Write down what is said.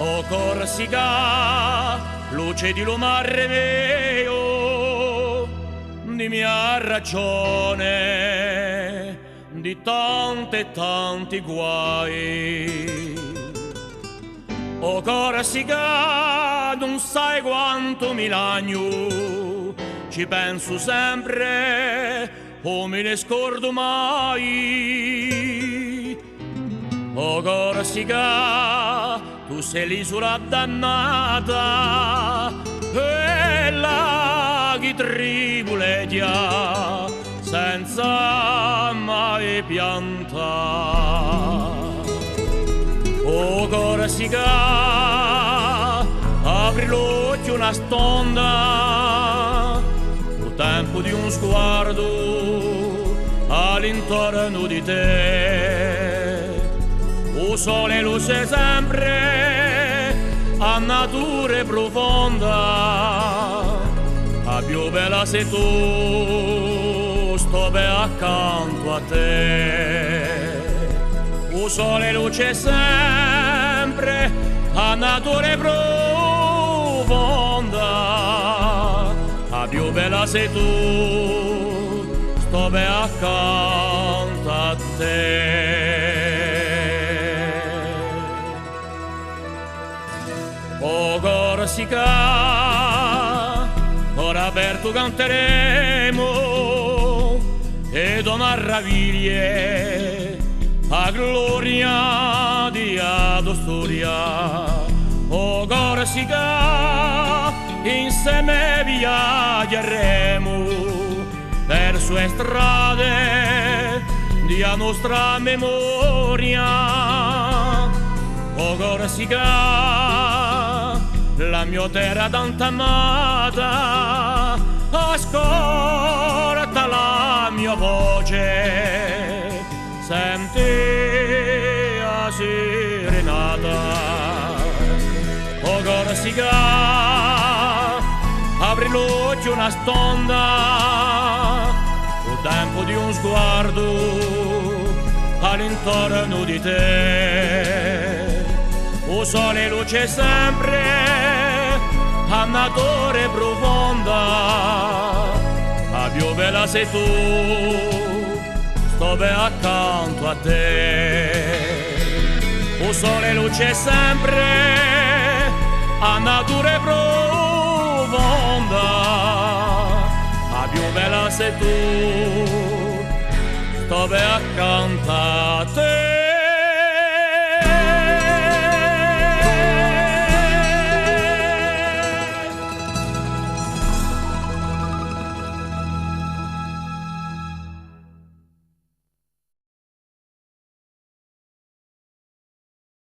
O Corsica, luce di lumare mio, di mia ragione, di tanti e tanti guai. O Corsica, non sai quanto mi lagno, ci penso sempre, o me ne scordo mai. O Corsica, tu sei l'isola dannata, quella che tribuledia senza mai piantare. O Corsica, apri l'occhio una stonda, il tempo di un sguardo all'intorno di te. O sole luce sempre a natura profonda, a più bella sei tu, sto ben accanto a te. O sole luce sempre a natura profonda, a più bella sei tu, sto ben accanto a te. O Corsica, ora aperto canteremo e dona raviglie a gloria di storia. O Corsica, insieme viaggeremo per sue strade di nostra memoria. O Corsica, la mia terra tanto amata, ascolta la mia voce, senti la serenata. O Corsica, apri l'occhio una stonda, il tempo di un sguardo all'intorno di te. O sole luce sempre a natura profonda, a più bella sei tu, sto ben accanto a te. O sole luce sempre a natura profonda, a più bella sei tu, sto ben accanto a te.